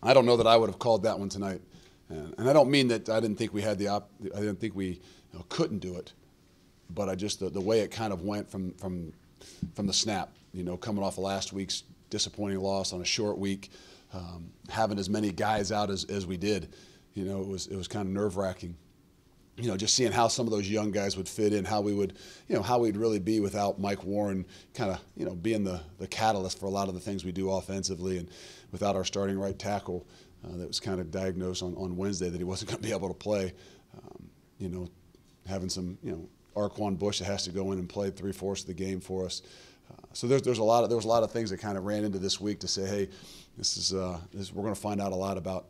I don't know that I would have called that one tonight. And I don't mean that I didn't think we had I didn't think we couldn't do it, but I just the way it kind of went from the snap, coming off of last week's disappointing loss on a short week, having as many guys out as we did, it was kind of nerve-wracking. Just seeing how some of those young guys would fit in, how we would, how we'd really be without Mike Warren kind of, being the catalyst for a lot of the things we do offensively, and without our starting right tackle that was kind of diagnosed on Wednesday that he wasn't going to be able to play. Having some, Arquan Bush that has to go in and play 3/4 of the game for us. So there was a lot of things that kind of ran into this week to say, hey, we're going to find out a lot about,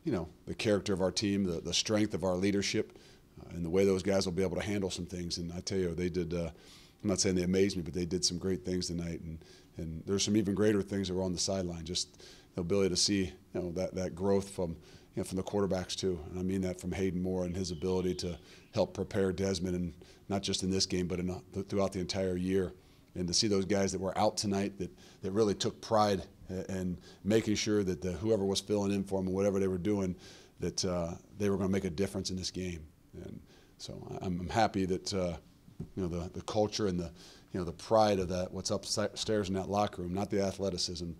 the character of our team, the strength of our leadership, and the way those guys will be able to handle some things. And I tell you, they did. I'm not saying they amazed me, but they did some great things tonight. And there's some even greater things that were on the sideline. Just the ability to see, that growth from the quarterbacks too. And I mean that from Hayden Moore and his ability to help prepare Desmond, and not just in this game, but throughout the entire year. And to see those guys that were out tonight that really took pride in making sure that whoever was filling in for them, whatever they were doing, that they were going to make a difference in this game. And so I'm happy that the culture and the pride of that, what's upstairs in that locker room, not the athleticism,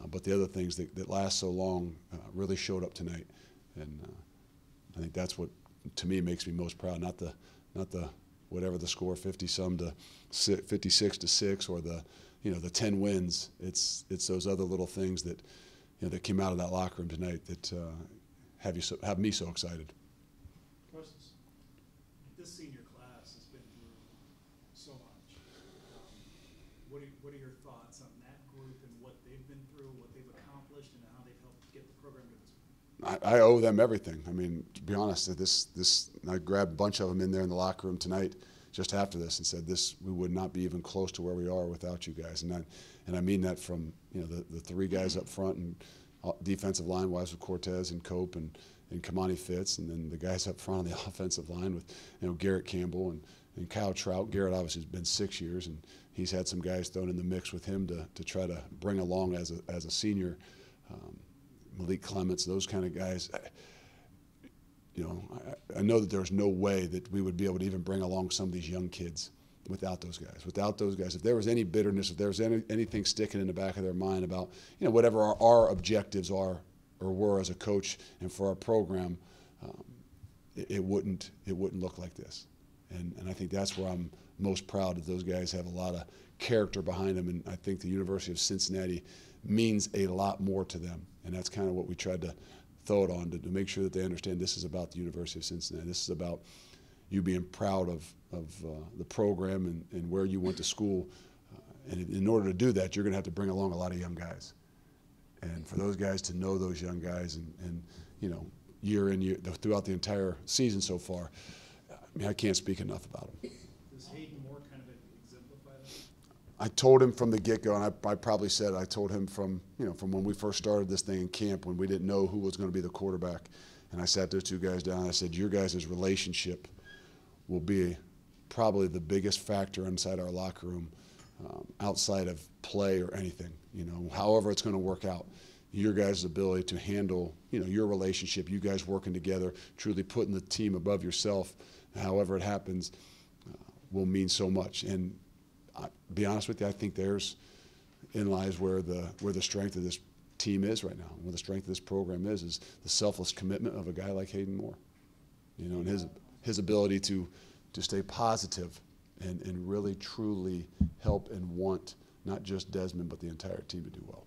but the other things that last so long, really showed up tonight. And I think that's what, to me, makes me most proud. Not the whatever the score, 50-some to 56-6, or the 10 wins. It's those other little things that that came out of that locker room tonight that have me so excited. This senior class has been through so much. What are your thoughts on that group and what they've been through, what they've accomplished, and how they've helped get the program to this point? I owe them everything. I mean, to be honest, I grabbed a bunch of them in there in the locker room tonight just after this and said, we would not be even close to where we are without you guys. And I mean that from the three guys up front, and defensive line wise with Cortez and Cope and Kamani Fitz, and then the guys up front on the offensive line with Garrett Campbell and Kyle Trout. Garrett obviously has been 6 years, and he's had some guys thrown in the mix with him to try to bring along as a senior. Malik Clements, those kind of guys. I know that there's no way that we would be able to even bring along some of these young kids without those guys. Without those guys, if there was any bitterness, if there was anything sticking in the back of their mind about whatever our objectives are or were as a coach and for our program, it wouldn't look like this. And I think that's where I'm most proud that those guys have a lot of character behind them. And I think the University of Cincinnati means a lot more to them. And that's kind of what we tried to throw it on, to make sure that they understand this is about the University of Cincinnati. This is about you being proud of the program and where you went to school. And in order to do that, you're going to have to bring along a lot of young guys. And for those guys to know those young guys and year in, year throughout the entire season so far, I mean, I can't speak enough about them. Does Hayden Moore kind of exemplify that? I told him from the get-go, and I probably said I told him from when we first started this thing in camp, when we didn't know who was going to be the quarterback, and I sat those two guys down. And I said, your guys' relationship will be probably the biggest factor inside our locker room, outside of play or anything. However it's going to work out. Your guys' ability to handle, your relationship, you guys working together, truly putting the team above yourself, however it happens, will mean so much. And be honest with you, I think there's in lies where the strength of this team is right now, where the strength of this program is the selfless commitment of a guy like Hayden Moore, and his ability to stay positive and really truly help and want not just Desmond but the entire team to do well.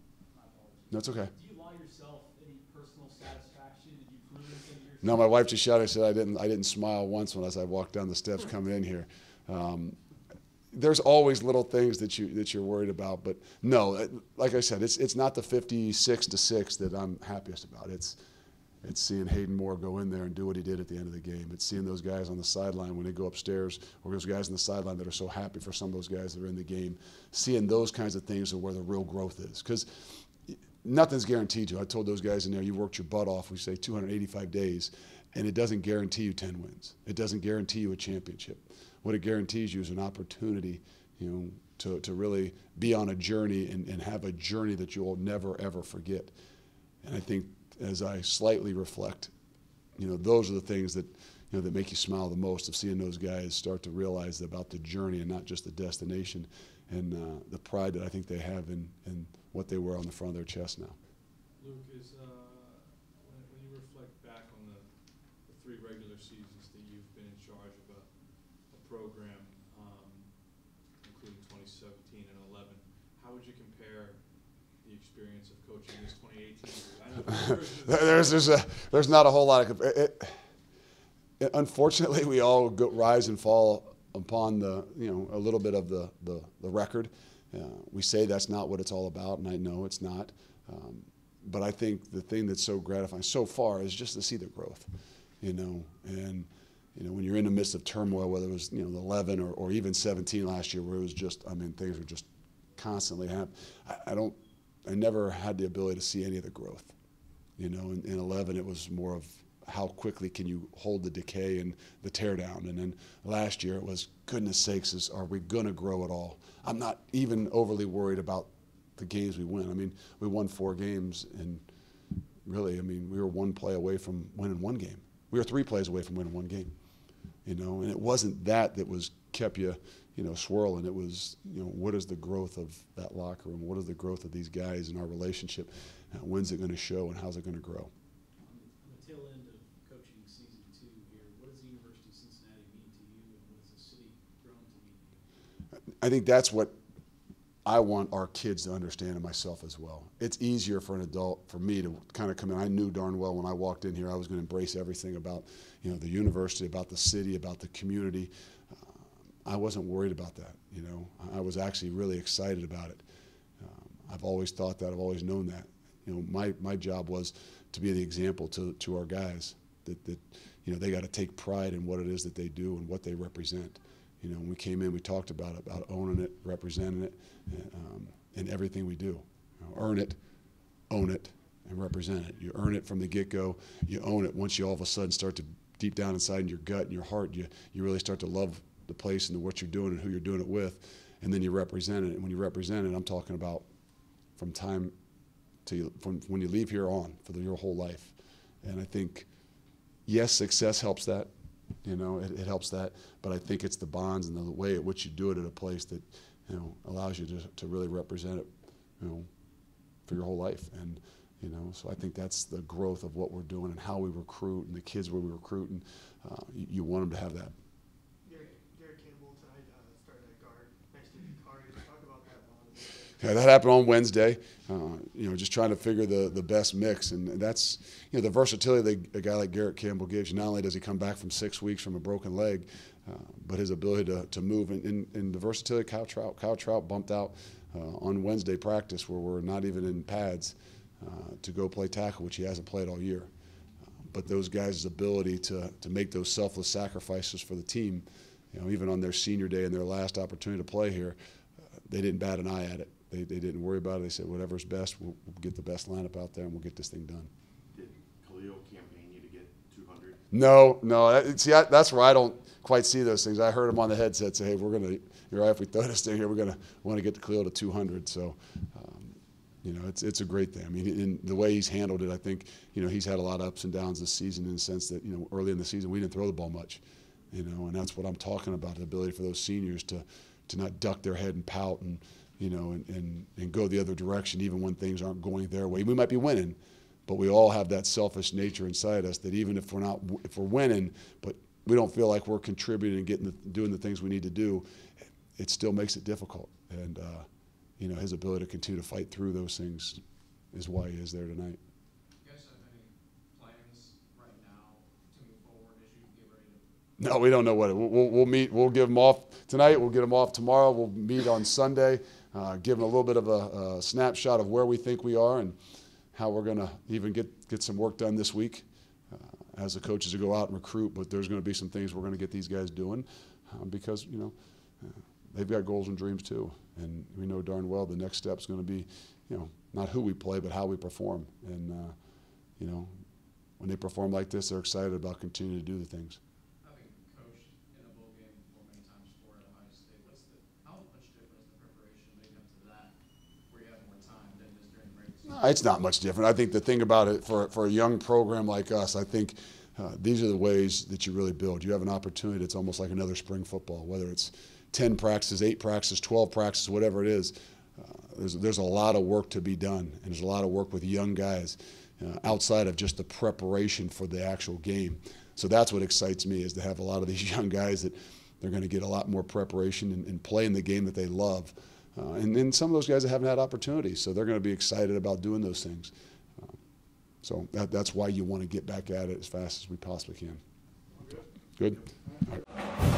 No, it's okay. Do you allow yourself any personal satisfaction? Did you prove this in yourself? No, my wife just shouted. I said I didn't smile once as I walked down the steps coming in here. There's always little things that you're worried about, but no, like I said, it's not the 56-6 that I'm happiest about. It's seeing Hayden Moore go in there and do what he did at the end of the game. It's seeing those guys on the sideline when they go upstairs, or those guys on the sideline that are so happy for some of those guys that are in the game. Seeing those kinds of things are where the real growth is, because nothing's guaranteed you. I told those guys in there, you worked your butt off, we say 285 days, and it doesn't guarantee you 10 wins. It doesn't guarantee you a championship. What it guarantees you is an opportunity, to really be on a journey and have a journey that you'll never, ever forget. And I think as I slightly reflect, those are the things that, that make you smile the most, of seeing those guys start to realize about the journey and not just the destination, and the pride that I think they have in what they wear on the front of their chest now. Luke, when you reflect back on the 3 regular seasons that you've been in charge of a program, including 2017 and 11, how would you compare the experience of coaching this 2018 year? There's not a whole lot of unfortunately, we all rise and fall upon a little bit of the record. We say that's not what it's all about, and I know it's not. But I think the thing that's so gratifying so far is just to see the growth, and when you're in the midst of turmoil, whether it was the 11 or even 17 last year, where it was just, things were just constantly happening. I never had the ability to see any of the growth. In 11, it was more of how quickly can you hold the decay and the tear down. And then last year it was, goodness sakes, are we going to grow at all? I'm not even overly worried about the games we win. We won 4 games, and really, we were 1 play away from winning 1 game. We were 3 plays away from winning 1 game. And it wasn't that was kept you, swirling. It was, what is the growth of that locker room? What is the growth of these guys and our relationship? When's it going to show, and how's it going to grow? On the tail end of coaching season 2 here, what does the University of Cincinnati mean to you, and what has the city grown to mean to you? I think that's what I want our kids to understand, and myself as well. It's easier for an adult, for me, to kind of come in. I knew darn well when I walked in here I was going to embrace everything about the university, about the city, about the community. I wasn't worried about that. I was actually really excited about it. I've always thought that. I've always known that. My job was to be the example to our guys that they got to take pride in what it is that they do and what they represent. When we came in, we talked about owning it, representing it, in everything we do. Earn it, own it, and represent it. You earn it from the get-go. You own it once you all of a sudden start to, deep down inside in your gut and your heart, you really start to love the place and what you're doing and who you're doing it with, and then you represent it. And when you represent it, I'm talking about from when you leave here on for your whole life. And I think, yes, success helps that. It helps that, but I think it's the bonds and the way at which you do it at a place that, allows you to really represent it, for your whole life. And, so I think that's the growth of what we're doing and how we recruit and the kids where we recruit, and you want them to have that. Garrett Campbell tonight started at guard next to Vicari. Talk about that one. Yeah, that happened on Wednesday. Just trying to figure the best mix, and that's the versatility that a guy like Garrett Campbell gives you. Not only does he come back from 6 weeks from a broken leg, but his ability to move, and the versatility. Kyle Trout bumped out on Wednesday practice, where we're not even in pads, to go play tackle, which he hasn't played all year. But those guys' ability to make those selfless sacrifices for the team, even on their senior day and their last opportunity to play here, they didn't bat an eye at it. They didn't worry about it. They said, whatever's best, we'll get the best lineup out there, and we'll get this thing done. Did Khalil campaign you to get 200? No. That's where I don't quite see those things. I heard him on the headset say, hey, you're right, if we throw this thing here, we want to get the Khalil to 200. So, it's a great thing. In the way he's handled it, I think, he's had a lot of ups and downs this season, in the sense that, early in the season we didn't throw the ball much, and that's what I'm talking about, the ability for those seniors to not duck their head and pout and go the other direction, even when things aren't going their way. We might be winning, but we all have that selfish nature inside us that even if we're winning, but we don't feel like we're contributing and doing the things we need to do, it still makes it difficult. And his ability to continue to fight through those things is why he is there tonight. You guys have any plans right now to move forward as you get ready to? No, we don't know what. We'll meet. We'll give them off tonight. We'll get them off tomorrow. We'll meet on Sunday, give them a little bit of a snapshot of where we think we are and how we're going to even get some work done this week as the coaches to go out and recruit. But there's going to be some things we're going to get these guys doing because they've got goals and dreams too, and we know darn well the next step is going to be not who we play but how we perform. And when they perform like this, they're excited about continuing to do the things. Having coached in a bowl game before many times before at Ohio State, how much different is the preparation leading up to that, where you have more time than just during the regular season? It's not much different. I think the thing about it for a young program like us, I think these are the ways that you really build. You have an opportunity that's almost like another spring football, whether it's 10 practices, 8 practices, 12 practices, whatever it is. There's a lot of work to be done, and there's a lot of work with young guys outside of just the preparation for the actual game. So that's what excites me, is to have a lot of these young guys that they're going to get a lot more preparation and play in the game that they love. And then some of those guys that haven't had opportunities, so they're going to be excited about doing those things. So that's why you want to get back at it as fast as we possibly can. Good? All right.